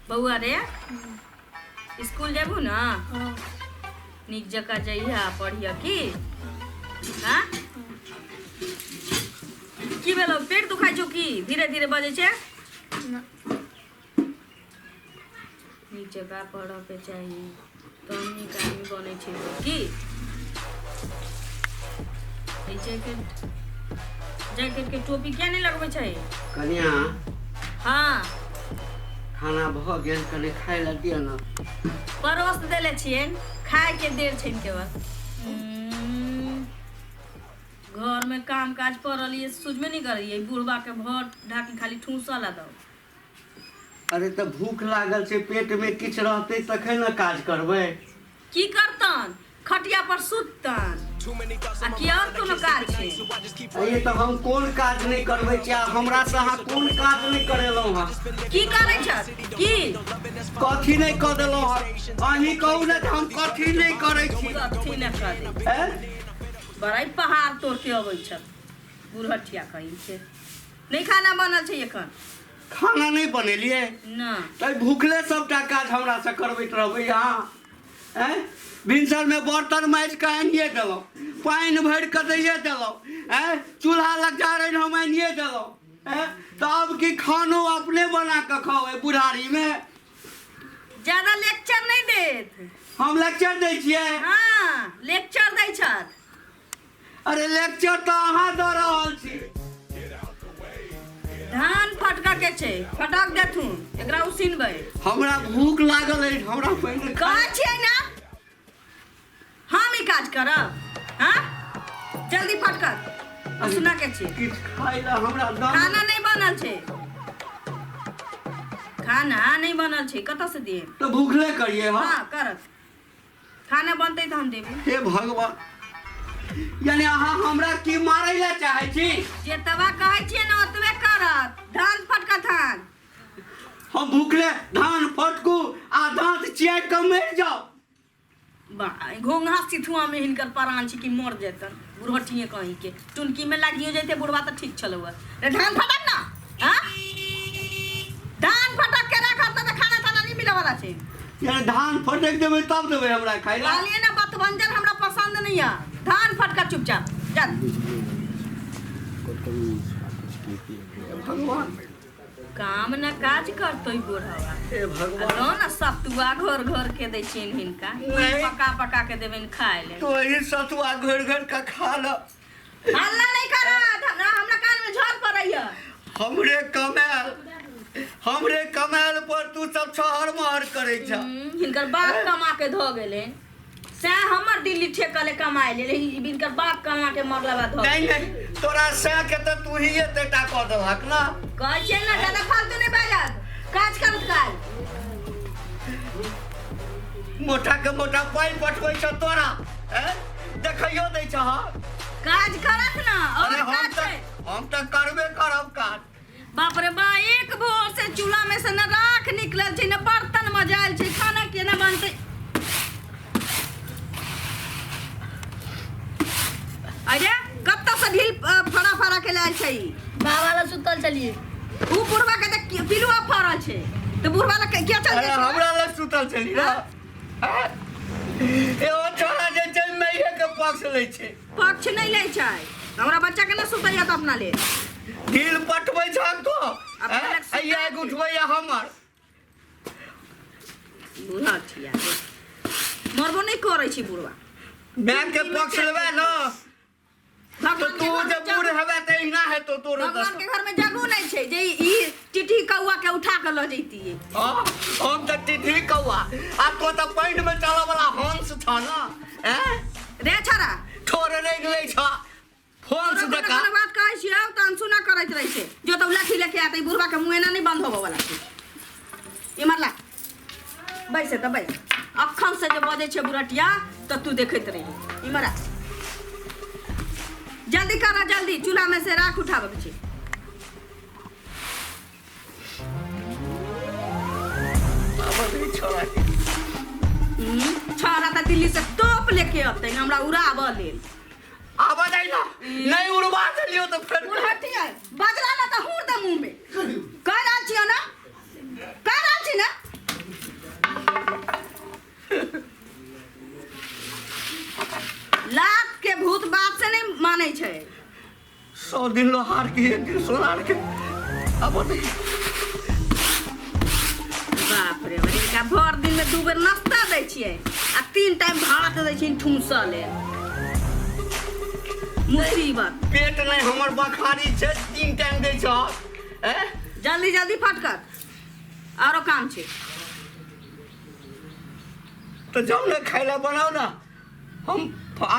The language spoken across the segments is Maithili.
बउआ रे स्कूल जेबू ना निक जका जइहा पढ़िया की हाँ की भेलो पेट दुखाई छौ की धीरे धीरे बजे छे निक जका पढ़ के चाहिए तो निक आदमी बने छे की ए जैकेट के टोपी क्या नहीं लगबे छै कन्या हाँ खाना भ गेल कने खाय ला दिया ना परोस देले छियन खाए के देर छिन के बाद घर में काम काज पड़ल ये सुझबे नहीं करिए बुढ़बा के भर ढाकी खाली ठूसा ला दो अरे तो भूख लागल छै पेट में किछ रहते तखन न काज करबै की करतन खटिया पर सुततन आ की और कोनो काज छै ये तो हम कोन काज नहीं करबै छी हमरा से अहाँ कोन काज नहीं करेलौ हां की करै छ की कथि नहीं क देलौ हां अहीं कहू ने हम कथि नहीं करै छी कथि नहीं कर दे हैं बड़ाई पहाड़ तोड़ के अबै छ बुढ़ठिया कहीं छै नहीं खाना बनल छै एखन खाना नहीं बनेलिए ना त भूखले सबटा काज हमरा से करबैत रहबै अहाँ हैं भिनसर में बर्तन माज के आनिए देलौ पानी भर के दैए देलौ हैं चूल्हा लग जा रहे हम आनिए देलौ हैं तब की खानो अपने बना के खाओ बुढ़ारी में ज्यादा लेक्चर नहीं देत हम लेक्चर दै छियै हाँ लेक्चर दै छत अरे लेक्चर तो अहाँ द रहल छी धान फटका के छै फटक देथुन एकरा उसिनबै हमरा भूख लागल है हमरा पहिने कहै छियै ना हम ही काज करब हाँ जल्दी फटक सुना के छी किछ खाइ ला हमरा खाना नहीं बनल छै खाना नहीं बनल छै कतऽ से दिए तो भूखले करिए हाँ करत खाना बनतै तऽ हम देबै हे भगवान यानी अहाँ हमरा की मारै ला चाहै छी जे तबा कहै छियै ना ओतबे करत धान फटका धान हम भूखले धान फटकू आ दांत चियाट के मर जाओ घोंघा सिथुआ में हिनकर प्राण छी कि मर जेतन बुढ़टिए कहीं के टुनकी में लागियो जैते बुढ़वा तो ठीक छलो रे धान फटक ना हां धान फटक के रखत त खाना ताना नहीं मिले वाला छै यार धान फटक देबै तब देबै हमरा खाइ ला लालिए ना बतवंजन हमरा पसंद नहीं है धान फटका चुपचाप जा भगवान काम न काज करतोई बुढ़वा हे भगवान ना सतुआ घर घर के दै छिन हिनका पका पका के देबेन खाए ले तो ई सतुआ घर घर का खा ल हल्ला नहीं करत हमरा कान में झड़ पड़ैया हमरे कमाल पर तू सब छहर महर करे छ हिनकर बाप कमा के ध गेले से हमर दिल्ली ठेकले कमाए ले हिनकर बाप कमा के मरला बाद नहीं तोरा से के त तू ही एतेटा क देलक ना कहै छै ना ज्यादा फालतू नहीं बाजत काज करत काल मोटा के मोटा पाई पटबै छ तोरा हैं देखियो दै छ काज करत ना और काज छै हम त करबे करब काज बाप रे बा एक भोर से चूल्हा में से न राख निकलल छै न बर्तन मजाइल छै खाना केना बनतै अरे कत्ता से ढील फड़ा फड़ा के लायल छै बाबा ला सुतल चलिए ऊ बुढ़वा के देख पिलुआ फड़ल छै तो बुढ़वा ला क्या चल अरे हमरा ला सुतल चली ना ए ओ छोरा जे चल मैया के पक्ष ले छै पक्ष नहीं ले छै हमरा बच्चा के ना सुतलिया त अपना ले ढील पटबै छ तो आइया उठबै हमर बुढ़ा छिया मरबो नहीं करै छी बुढ़वा बैंक के पक्ष लेबे न तो तू जे बूढ़ हेबे त इना है तो तोरो भगवान के घर में जगह नहीं छै जे ई टिटी कौआ के उठा के ल जैतिए हां हम त टिटी कौआ आ तो त पैंट में चला वाला हंस छ ना हैं रे छरा थोड़े नहीं गेलै छ हंस देखा बात कहै छियै त अनसुना करैत रहै छै जो त लाठी लेके आतै बुढ़वा के मुंह एना नहीं बंद होबो वाला छै इमर ला बैसे त बैस अखन से जे बजे छै बुढ़टिया त तू देखैत रही इमरा जल्दी करा जल्दी चूल्हा में से राख उठाबे के छै छोरा त दिल्ली से तोप लेके अतै हमरा उड़ाब लेल आवा जाइ ना नहीं उड़वा देलियो तो फिर बुढ़टिया बजला ना त हुर दे मुंह में कह रहल छियो ना कह रहल छी ना नहीं छै 100 दिन लोहार के 1 दिन सोनार के अब नहीं बाप रे बाप इनका भर दिन में 2 बेर नाश्ता दै छियै आ 3 टाइम भात दै छियै ठुमसा ले मुसीबत पेट नहीं हमर बखारी छै 3 टाइम दै छ जल्दी जल्दी फटकर आरो काम छै तो जाओ ना खाए ला बनाओ ना हम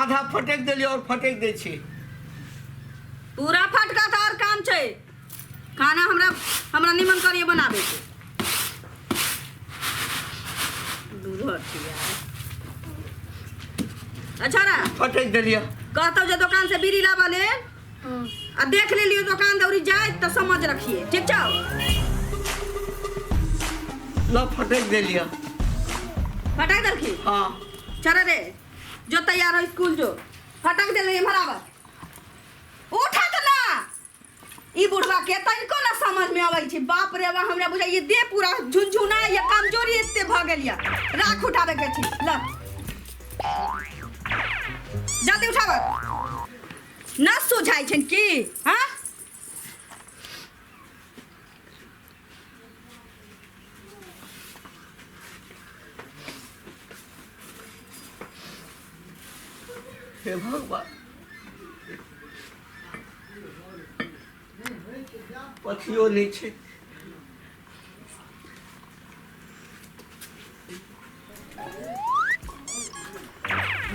आधा फटेक दिलिए और फटेक दे छी पूरा फटका तो और काम छै खाना हमरा निमन करिए बनाबे के दूध हटी यार अच्छा ना फटेक दिलिए कहतो जे दुकान से बीड़ी लाबा ले आ देख ले लियो दुकान दौरी जाए तो समझ रखिए ठीक छौ ला फटेक दिलिए फटक दरखी हाँ चल रे जो तैयार हो स्कूल जो फटक दे ले बराबर उठा तो ना ई बुढ़वा के तनिको ना समझ में आबै छै बाप रे बा हमरा बुझाइ ये देह पूरा झुनझुना ये कमजोरी एते भ गेल या राख उठाबे के छी ल जल्दी उठाब ना सुझाइ छन की हां हे भगवान पथियो नहीं छै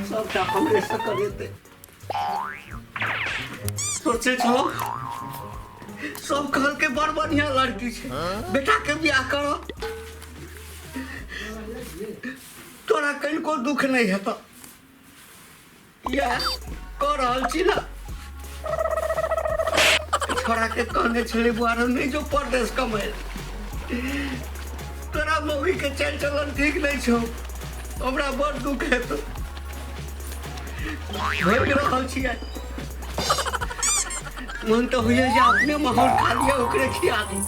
सबटा हमरे से करेते सोचे छो सब कहल के बड़ बढ़िया लड़की छै बेटा के बियाह करो तोरा कनिको दुख नहीं हेता या कर रहल छी ना छोरा के कहने छले बुआरो नहीं जो परदेश कमाए तोरा मौगी के चल चलन ठीक नहीं छो हमरा बड़ दुख है तो भोग रहल छी मन तो हुए जे अपने माहौल खा लिया ओकरे खिया दी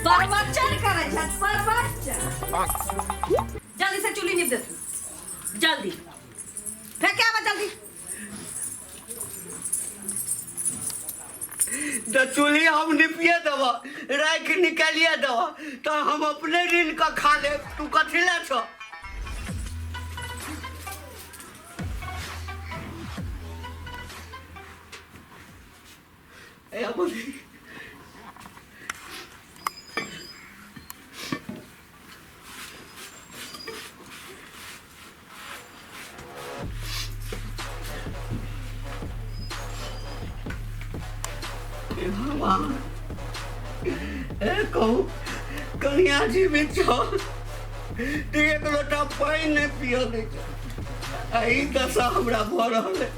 परवचन करे छै परवचन जल्दी से चुली निप दे जल्दी फेंके आवा जल्दी तो चूल्ही हम निपिए देव राख निकालिए देव तो हम अपने ऋण का खा ले तू कथी ले छो ए बोली भगवान ए कहू कनिया जीवित छो तू 1 लोटा पानी नहीं पियो दे आई दशा हमरा भ रहल है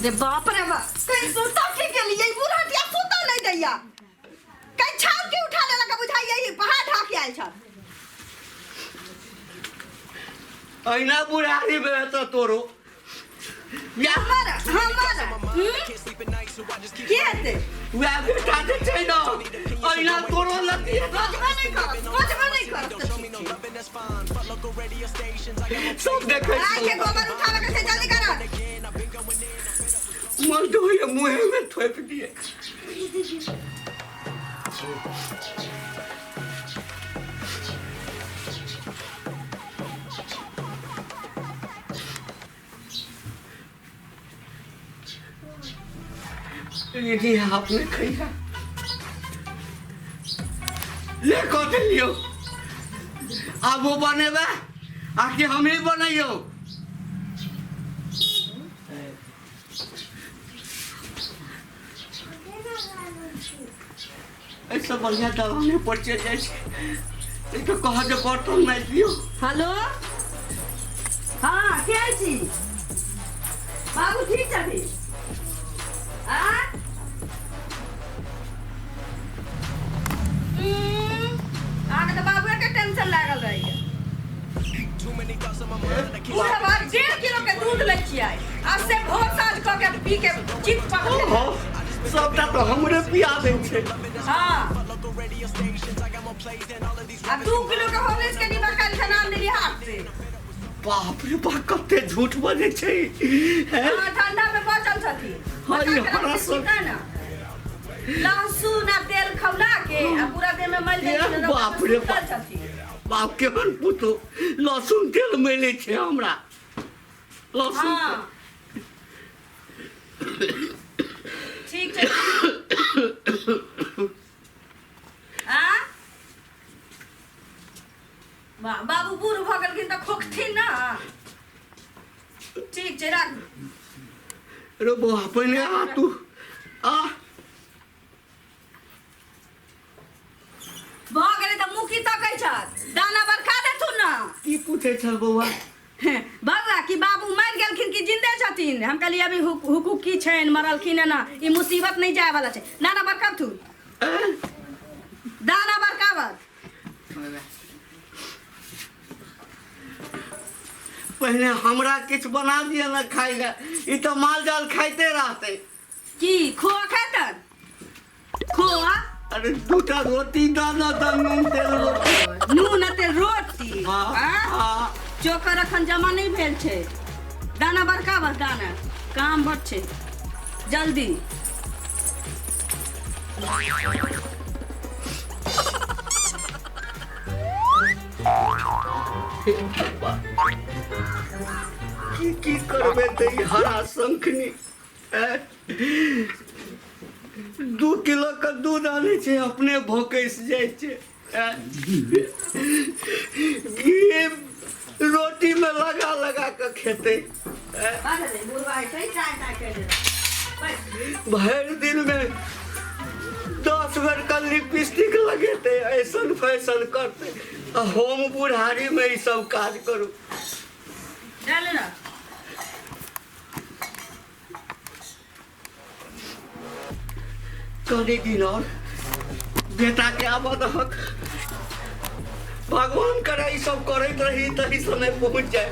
रे बाप रे बाप कहीं सुता के लिए बुढ़ाटिया सुता नहीं दैया कहीं छाप के उठा ले लगा बुझाइए ये पहाड़ ढाके आयल छ ऐना बुढ़ारी में तो तोरो या हमारा के हेते वे बेटा दे छै न ऐना तोरो लती है कुछ नहीं कर सब देखे आके गोबर उठावे के से जल्दी कर मन तो ये मुंह में थोप दिए ये आपने खैया ले कथी लियो अब वो बनेबे आके हम ही बनाइयो ऐसा बढ़िया दवा में पड़चे जाए ये तो कहा जो बर्तन में दियो हेलो हाँ क्या छी बाबू ठीक छथि आगे तो बाबू के टेंशन लागल रही पूरा बार 1.5 किलो के दूध ले छियै आज से भोर साँझ क के पी के चित पकड़ सबटा तो हमरे पिया दे छे हां आ 2 किलो के होलिस के निबा काल के नाम देली हाथ से बाप रे बाप कते झूठ बजे छे हां ठंडा में बचल छथि हई हरा सब लहसुन आ तेल खौला के आ पूरा देह में मल ए बाप रे बाप बाप केहन पुतो लहसुन तेल मिले छै हमरा लहसुन हाँ ठीक छै हाँ बाबू बूढ़ भऽ गेलखिन तऽ खोखथिन ना ठीक छै राख रे बौआ पहिने आ तू आ भऽ गेलै तऽ मुँह की तकै छत दाना बरखा देथुन ना की पूछे छल बौआ बौआ कि बाबू मरि गेलखिन कि जिन्दे छथिन हम कहलिए अभी हुकुक की छनि मरलखिन ना ई मुसीबत नहीं जाए वाला छै दाना बरकाबथुन दाना बरकावत पहले हमरा किछु बना दिया ना खाई ले ई तो माल जाल खाइते रहते की खोआ खेतन खोआ अरे दूटा रोटी दाना नून तेल रोटी नून आ तेल रोटी हाँ, हाँ? हाँ। चोकर अखन जमा नहीं भेल छै दाना बरकावत दाना काम बड छै जल्दी की करबे ते हरा शंखनी 2 किलो का दूध आने छे अपने भोकस जाए छे घी रोटी में लगा लगा के खेते भर दिन में 10 बेर का लिपस्टिक लगेते ऐसन फैशन करते हम बुढ़ारी में ही सब काज करू डाले ना कनी दिन और बेटा के आबद हक भगवान करे ई सब करैत रही तही समय पहुंच जाए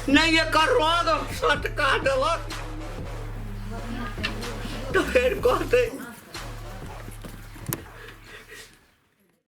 नहीं एकर रोग सटका देलक तो फिर कहते